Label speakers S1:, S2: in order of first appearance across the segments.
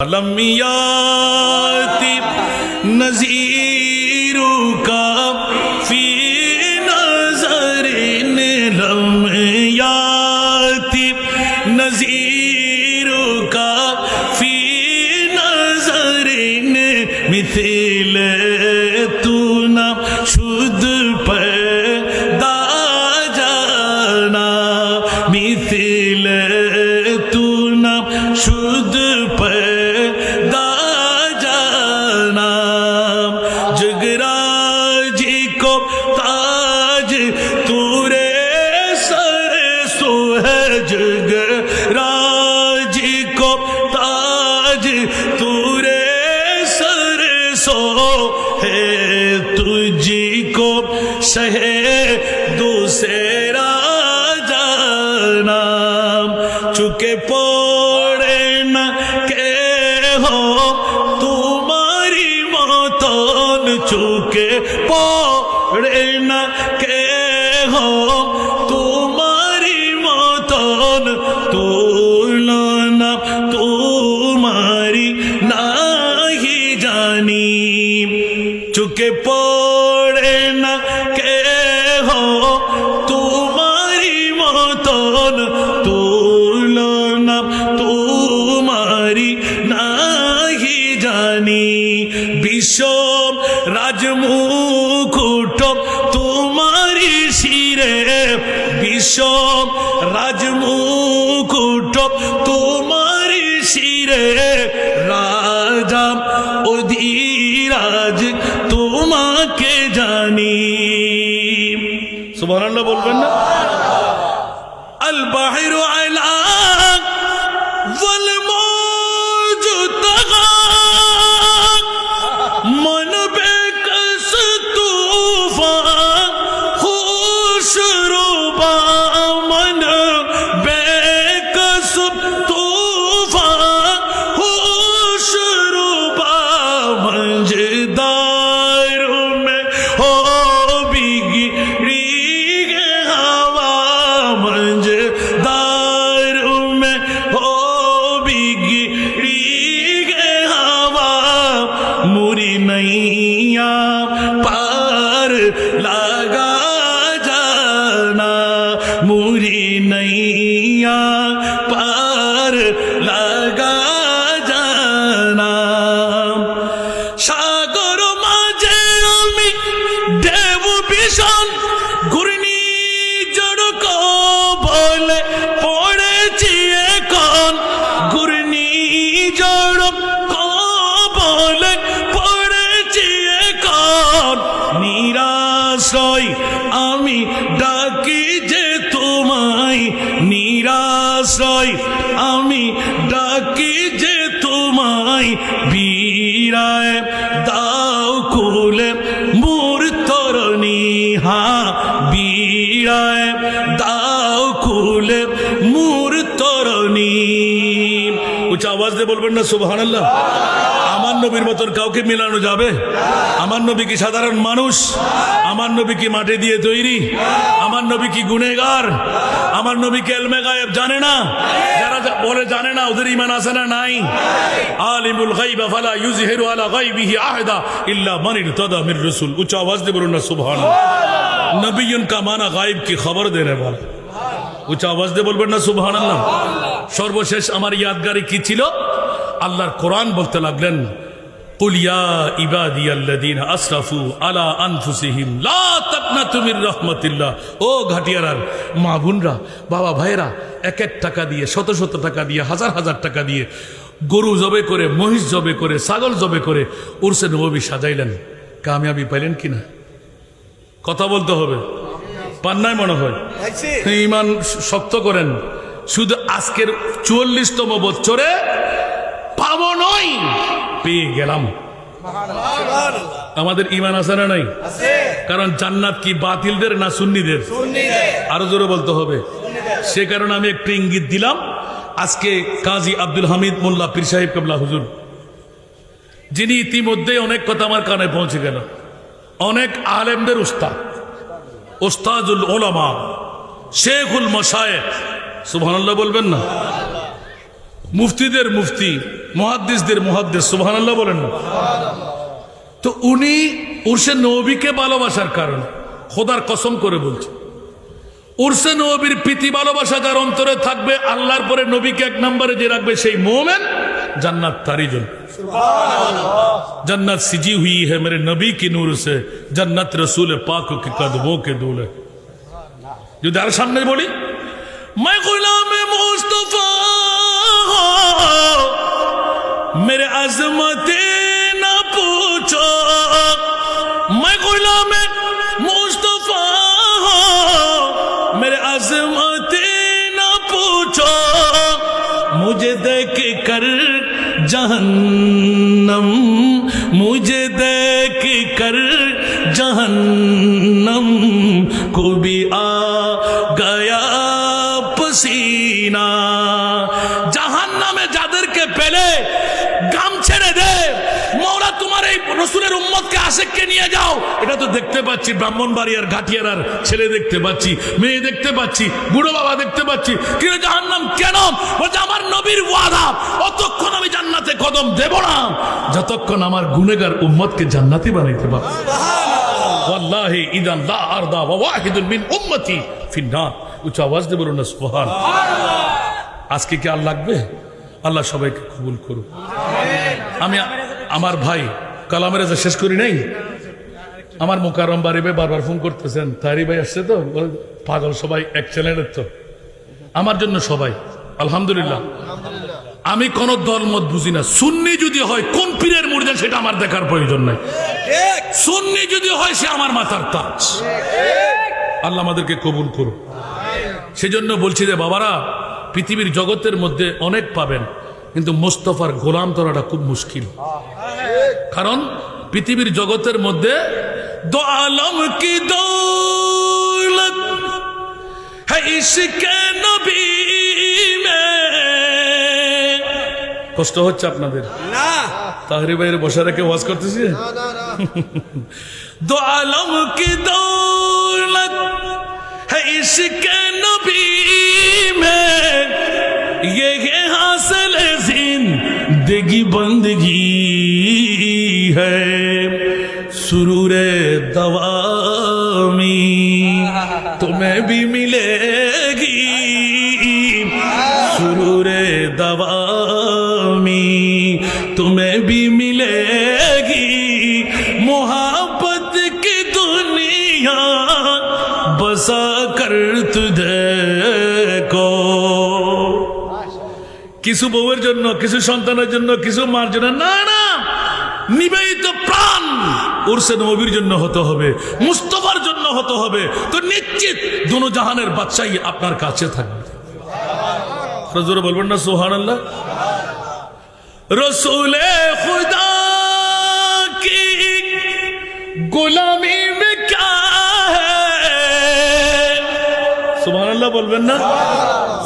S1: Lump याति नज़ीरुका फी नज़रिन lump याति नज़ीरुका फी नज़रिन मिथिल तू न शुद्ध पैदा जाना मिथिल तू न शुद्ध शहे दूसरा जाना चुके पड़े न के हो तुम्हारी मतन चुके पड़े न के हो तुम्हारी मतन तुलना तुम्हारी नहीं जानी चुके पड़े न तुम्हारी मतन तुलना तुम्हारी नहीं जानी विश्व राजमुकुट तुम्हारी शिरे विश्व राजमुकुट तुम्हारी शिरे राजा अधिराज तुम्हाके जानी सुबहानअल्लाह बोलবেন না अल बाहिरु अला वल मौज तगा मन बेकस तूफान खुश रुबा मन बेकस तूफान खुश रुबा मंजदार में हो बिगी नैया पार लगा जाना मुरी नैया पार लगा जाना सागर माझे आमी देव भीषण घूर्णी जड़ को बोले पड़ेছি এখন घूर्णी जड़ को बोले निराश्रय आमी डाकी जे तुम्हाई निराश्रय आमी डाकी जे तुम्हाई बीराय दाओ कुले मोर तरणी हाँ बीराय दाओ कुले मोर तरणी उच्च आवाज दे बोलবেন না সুবহানাল্লাহ আমার নবীর মতন কাউকে মিলানো যাবে আমার নবী কি সাধারণ মানুষ আমার নবী কি মাটি দিয়ে তৈরি আমার নবী কি গুনেহগার আমার নবী কি ইলমে গায়েব জানে না যারা বলে জানে না ওদের ঈমান আছে না নাই আলিমুল গায়ব ফালা ইউযহিরু আলা গায়বিহি আহাদা ইল্লা মান ইরতাদা মির রাসূল উচ্চ আওয়াজ দিয়ে বলুন না সুবহানাল্লাহ নবিয়্যুন কা মানা গায়ব কি খবর দেনে वाला উচ্চ আওয়াজ দিয়ে বলবেন না সুবহানাল্লাহ সর্বশেষ আমার ইয়াদগারি কি ছিল আল্লাহর কোরআন বলতে লাগলেন কুল ইয়া ইবাদিয়াল্লাযীনা আসরাফু আলা আনফুসিহিম লা তাকনাতু মির রাহমাতিল্লাহ ও ঘাটিয়ারার মা বোনরা বাবা ভাইরা এক এক টাকা দিয়ে শত শত টাকা দিয়ে হাজার হাজার টাকা দিয়ে গরু জবে করে মহিষ জবে করে ছাগল জবে করে উরসে নববী সাজাইলেন কামিয়াবি পাইলেন কিনা কথা বলতে হবে পান্নায় মনে হয় ঈমান শক্ত করেন শুধু আজকের ৪৪তম বছরে পাবো নয় পেয়ে গেলাম আমাদের ঈমান আছে না নাই কারণ জান্নাত কি বাতিলদের না সুন্নিদের আরো জোরে বলতে হবে সে কারণে আমি একটু ইঙ্গিত দিলাম আজকে কাজী আব্দুল হামিদ মোল্লা পীর সাহেব কেবলা হুজুর যিনি ইতিমধ্যে অনেক কথা আমার কানে পৌঁছে গেল অনেক আলেমদের উস্তাদ উস্তাদুল উলামা শেখুল মাশায়েখ সুবহানাল্লাহ বলবেন না মুফতিদের মুফতি, মুহাদ্দিসদের মুহাদ্দিস, সুবহানাল্লাহ বলেন না। তো উনি উরসে নবীকে ভালোবাসার কারণ, খোদার কসম করে বলছে, উরসে নবীর প্রীতি ভালোবাসা যার অন্তরে থাকবে, আল্লাহর পরে নবীকে এক নম্বরে যে রাখবে সেই মোমেন, জান্নাত তারই জন্য। जन्नत सिजी हुई है मेरे नबी की नूर से, जन्नत रसूल पाक के कदमों के दूल्हे। जो दार सामने बोली, मैं गुलाम मुस्तफा मेरे अजमते ना पूछो, मैं गुलाम मुस्तफा मेरे अजमते ना पूछो, मुझे देख कर जहन्नम, मुझे देख कर जहन्नम को भी आ गया पसीना। জাহান্নামে যাদেরকে পেলে গাম ছেড়ে দে, মওলা তোমার এই রাসূলের উম্মতকে আশিককে নিয়ে যাও। এটা তো দেখতে পাচ্ছি, ব্রাহ্মণবাড়িয়ার ঘাটিয়ার ছেলে দেখতে পাচ্ছি, মেয়ে দেখতে পাচ্ছি, বুড়ো বাবা দেখতে পাচ্ছি। কিন্তু জাহান্নাম কেন? বলছে আমার নবীর ওয়াদা, অতক্ষণ আমি জান্নাতে কদম দেব না যতক্ষণ আমার গুনেগার উম্মতকে জান্নাতি বানাইতে পারবো। ওয়াল্লাহি ইদান লা আরদা ওয়া ওয়াহিদুন মিন উম্মতি ফিন্নার। উচ্চ আওয়াজ দিয়ে বলুন না সুবহানাল্লাহ। আজকে কি আর লাগবে? আল্লাহ সবাইকে কবুল করুন। আমি আমার ভাই কালামের যা শেষ করি নাই, আমার মোকাররম বাড়ি ভাই বারবার ফোন করতেছেন, তারি ভাই আসছে তো, পাগল সবাই এক চ্যানেলের, তো আমার জন্য সবাই আলহামদুলিল্লাহ। আমি কোন দলমত বুঝি না, সুন্নি যদি হয় কোন পীরের মুরিদ সেটা আমার দেখার প্রয়োজন নাই, সুন্নি যদি হয় সে আমার মাথার তাজ। আল্লাহ আমাদেরকে কবুল করুন। সেজন্য বলছি যে বাবারা, পৃথিবীর জগতের মধ্যে অনেক পাবেন, কিন্তু মুস্তাফার গোলাম ধরাটা খুব মুশকিল। কারণ পৃথিবীর জগতের মধ্যে দো আলম কি দৌলত है इश्क नबी में। কষ্ট হচ্ছে আপনাদের না? তাহরি ভাইয়ের বসা রেখে ওয়াজ করতেছি। দো আলম কি দৌলত है इश्क नबी में, ये हासिल जिंदगी बंदगी है, सुरूरे दवामी तुम्हें भी मिलेगी, सुरूरे दवामी तुम्हें भी मिलेगी, मोहब्बत की दुनिया बसा कर तुझे को। কিছু বউয়ের জন্য, কিছু সন্তানের জন্য, কিছু মার জন্য না, না, নিবেদিত প্রাণ উরসে নবীর জন্য হতে হবে, মুস্তাফার জন্য হতে হবে। তো নিশ্চিত দোনো জাহানের বাদশাহী আপনার কাছে থাকবে। জোরে বলবেন না সুবহানাল্লাহ। রসূলে খুদা কি গোলামি মে ক্যা হ্যায়, সুবহানাল্লাহ বলবেন না?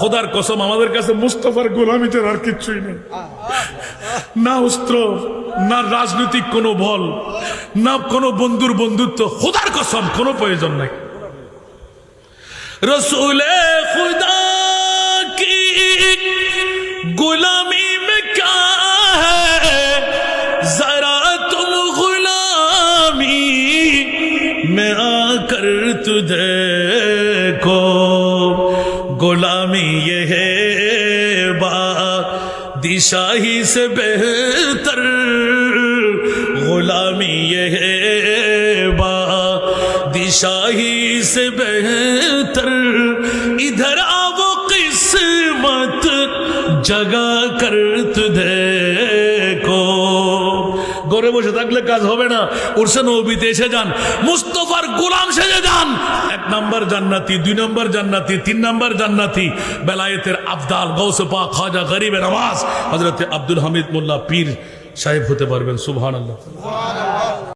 S1: খোদার কসম, আমাদের কাছে মুস্তাফার গোলামিতে আর কিচ্ছুই নেই, না অস্ত্র, না রাজনৈতিক কোনো বল, না কোনো বন্ধুর বন্ধুত্ব। খোদার কসম কোনো প্রয়োজন নাই। রসূলে খুদা কি গোলামি মে ক্যা হ্যায়, জরা তুম গোলামি মে আকর তু দেখো, गुलामी ये है बादशाही से बेहतर, गुलामी ये है बादशाही से बेहतर, इधर आओ किस्मत जगा कर तुझे को। ঘরে বসে থাকলে কাজ হবে না, উরসে নবীতে এসে যান, মুস্তাফার গোলাম সেজে যান। 1 নম্বর জান্নাতি, 2 নম্বর জান্নাতি, 3 নম্বর জান্নাতি বেলায়েতের আফদাল গৌসে পাক খাজা গরিবে নওয়াজ হযরত আব্দুল হামিদ মোল্লা পীর সাহেব হতে পারবেন। সুবহানাল্লাহ।